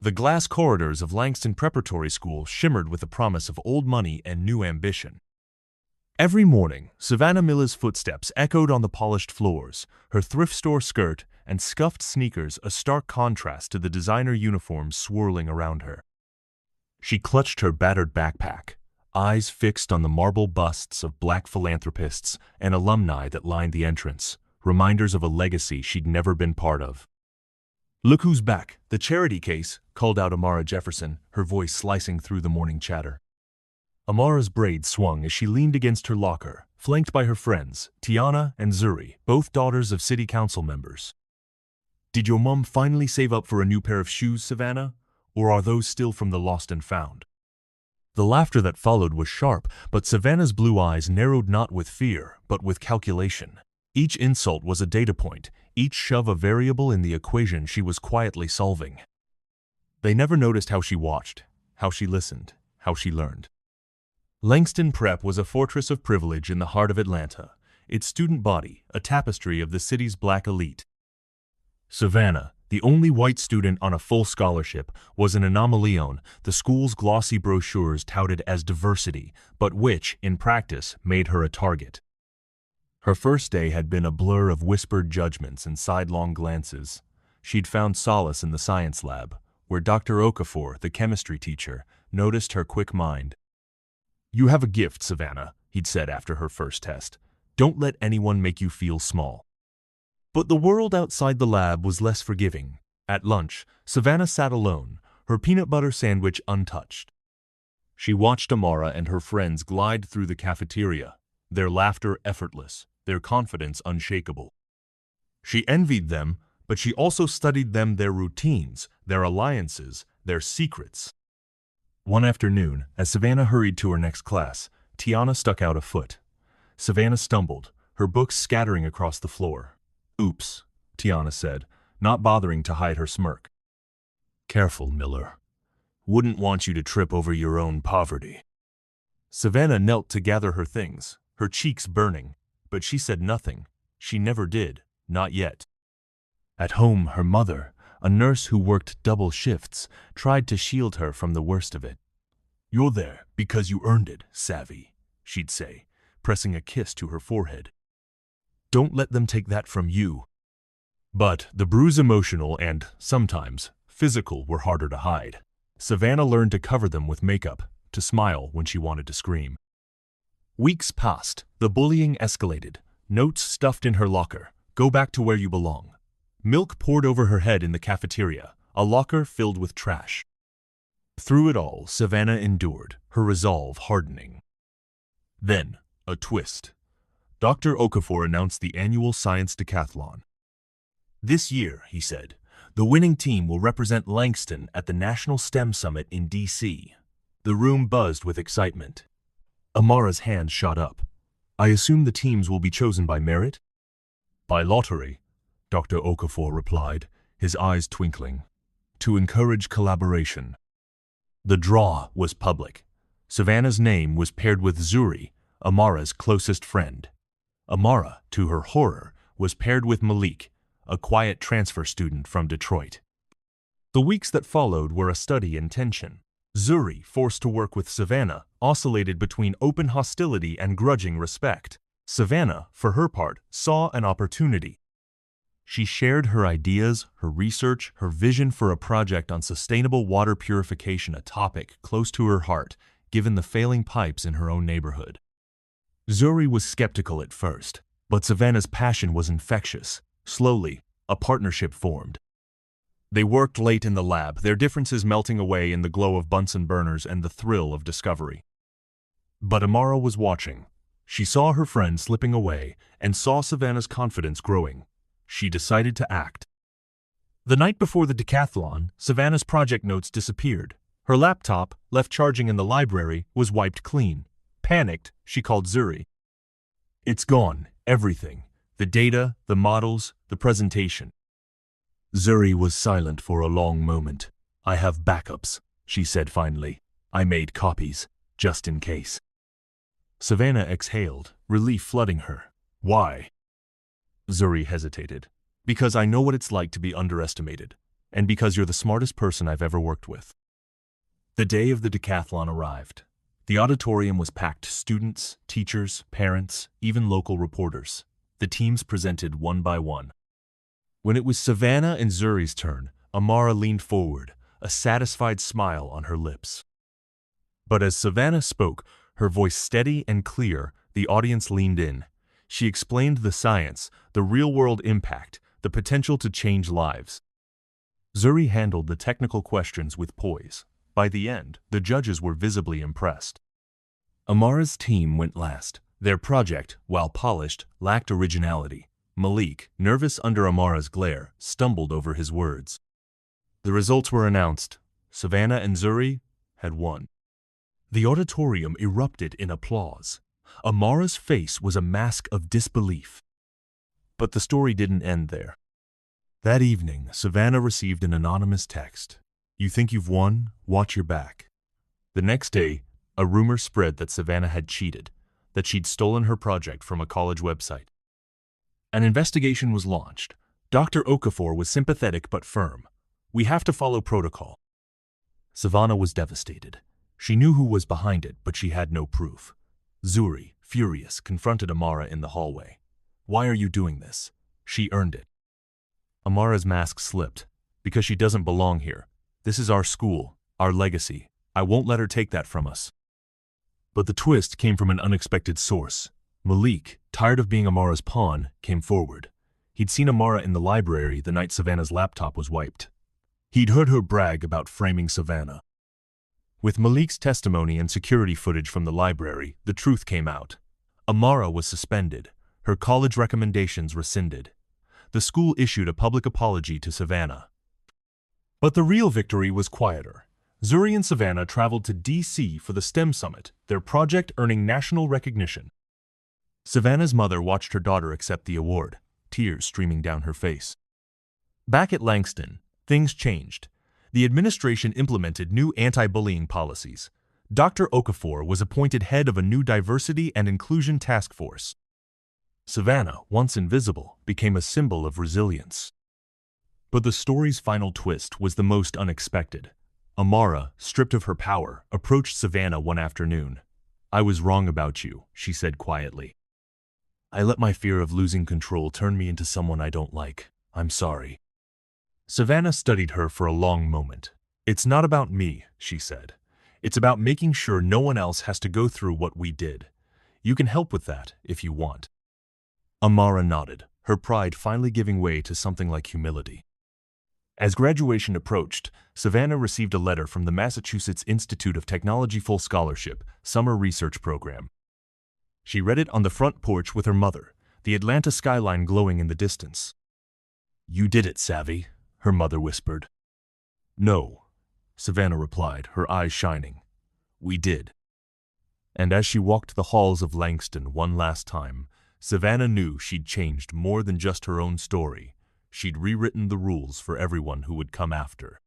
The glass corridors of Langston Preparatory School shimmered with the promise of old money and new ambition. Every morning, Savannah Miller's footsteps echoed on the polished floors, her thrift store skirt and scuffed sneakers a stark contrast to the designer uniforms swirling around her. She clutched her battered backpack, eyes fixed on the marble busts of black philanthropists and alumni that lined the entrance, reminders of a legacy she'd never been part of. "Look who's back, the charity case," called out Amara Jefferson, her voice slicing through the morning chatter. Amara's braids swung as she leaned against her locker, flanked by her friends, Tiana and Zuri, both daughters of city council members. "Did your mom finally save up for a new pair of shoes, Savannah? Or are those still from the lost and found?" The laughter that followed was sharp, but Savannah's blue eyes narrowed not with fear, but with calculation. Each insult was a data point, each shove a variable in the equation she was quietly solving. They never noticed how she watched, how she listened, how she learned. Langston Prep was a fortress of privilege in the heart of Atlanta, its student body a tapestry of the city's black elite. Savannah, the only white student on a full scholarship, was an anomaly, the school's glossy brochures touted as diversity, but which, in practice, made her a target. Her first day had been a blur of whispered judgments and sidelong glances. She'd found solace in the science lab, where Dr. Okafor, the chemistry teacher, noticed her quick mind. "You have a gift, Savannah," he'd said after her first test. "Don't let anyone make you feel small." But the world outside the lab was less forgiving. At lunch, Savannah sat alone, her peanut butter sandwich untouched. She watched Amara and her friends glide through the cafeteria, their laughter effortless, their confidence unshakable. She envied them, but she also studied them, their routines, their alliances, their secrets. One afternoon, as Savannah hurried to her next class, Tiana stuck out a foot. Savannah stumbled, her books scattering across the floor. "Oops," Tiana said, not bothering to hide her smirk. "Careful, Miller. Wouldn't want you to trip over your own poverty." Savannah knelt to gather her things, her cheeks burning, but she said nothing. She never did, not yet. At home, her mother, a nurse who worked double shifts, tried to shield her from the worst of it. "You're there because you earned it, Savvy," she'd say, pressing a kiss to her forehead. "Don't let them take that from you." But the bruise, emotional and, sometimes, physical, were harder to hide. Savannah learned to cover them with makeup, to smile when she wanted to scream. Weeks passed, the bullying escalated, notes stuffed in her locker, "Go back to where you belong." Milk poured over her head in the cafeteria, a locker filled with trash. Through it all, Savannah endured, her resolve hardening. Then, a twist. Dr. Okafor announced the annual science decathlon. "This year," he said, "the winning team will represent Langston at the National STEM Summit in D.C. The room buzzed with excitement. Amara's hand shot up. "I assume the teams will be chosen by merit?" "By lottery," Dr. Okafor replied, his eyes twinkling, "to encourage collaboration." The draw was public. Savannah's name was paired with Zuri, Amara's closest friend. Amara, to her horror, was paired with Malik, a quiet transfer student from Detroit. The weeks that followed were a study in tension. Zuri, forced to work with Savannah, oscillated between open hostility and grudging respect. Savannah, for her part, saw an opportunity. She shared her ideas, her research, her vision for a project on sustainable water purification, a topic close to her heart, given the failing pipes in her own neighborhood. Zuri was skeptical at first, but Savannah's passion was infectious. Slowly, a partnership formed. They worked late in the lab, their differences melting away in the glow of Bunsen burners and the thrill of discovery. But Amara was watching. She saw her friend slipping away and saw Savannah's confidence growing. She decided to act. The night before the decathlon, Savannah's project notes disappeared. Her laptop, left charging in the library, was wiped clean. Panicked, she called Zuri. "It's gone, everything. The data, the models, the presentation." Zuri was silent for a long moment. "I have backups," she said finally. "I made copies, just in case." Savannah exhaled, relief flooding her. "Why?" Zuri hesitated. "Because I know what it's like to be underestimated. And because you're the smartest person I've ever worked with. The day of the decathlon arrived. The auditorium was packed: students, teachers, parents, even local reporters. The teams presented one by one. When it was Savannah and Zuri's turn, Amara leaned forward, a satisfied smile on her lips. But as Savannah spoke, her voice steady and clear, the audience leaned in. She explained the science, the real-world impact, the potential to change lives. Zuri handled the technical questions with poise. By the end, the judges were visibly impressed. Amara's team went last. Their project, while polished, lacked originality. Malik, nervous under Amara's glare, stumbled over his words. The results were announced. Savannah and Zuri had won. The auditorium erupted in applause. Amara's face was a mask of disbelief. But the story didn't end there. That evening, Savannah received an anonymous text. "You think you've won? Watch your back." The next day, a rumor spread that Savannah had cheated, that she'd stolen her project from a college website. An investigation was launched. Dr. Okafor was sympathetic but firm. "We have to follow protocol." Savannah was devastated. She knew who was behind it, but she had no proof. Zuri, furious, confronted Amara in the hallway. "Why are you doing this? She earned it." Amara's mask slipped. "Because she doesn't belong here. This is our school, our legacy. I won't let her take that from us." But the twist came from an unexpected source. Malik, tired of being Amara's pawn, came forward. He'd seen Amara in the library the night Savannah's laptop was wiped. He'd heard her brag about framing Savannah. With Malik's testimony and security footage from the library, the truth came out. Amara was suspended, her college recommendations rescinded. The school issued a public apology to Savannah. But the real victory was quieter. Zuri and Savannah traveled to D.C. for the STEM Summit, their project earning national recognition. Savannah's mother watched her daughter accept the award, tears streaming down her face. Back at Langston, things changed. The administration implemented new anti-bullying policies. Dr. Okafor was appointed head of a new diversity and inclusion task force. Savannah, once invisible, became a symbol of resilience. But the story's final twist was the most unexpected. Amara, stripped of her power, approached Savannah one afternoon. "I was wrong about you," she said quietly. "I let my fear of losing control turn me into someone I don't like. I'm sorry." Savannah studied her for a long moment. "It's not about me," she said. "It's about making sure no one else has to go through what we did. You can help with that if you want." Amara nodded, her pride finally giving way to something like humility. As graduation approached, Savannah received a letter from the Massachusetts Institute of Technology Full Scholarship Summer Research Program. She read it on the front porch with her mother, the Atlanta skyline glowing in the distance. "You did it, Savvy," her mother whispered. "No," Savannah replied, her eyes shining. "We did." And as she walked the halls of Langston one last time, Savannah knew she'd changed more than just her own story. She'd rewritten the rules for everyone who would come after.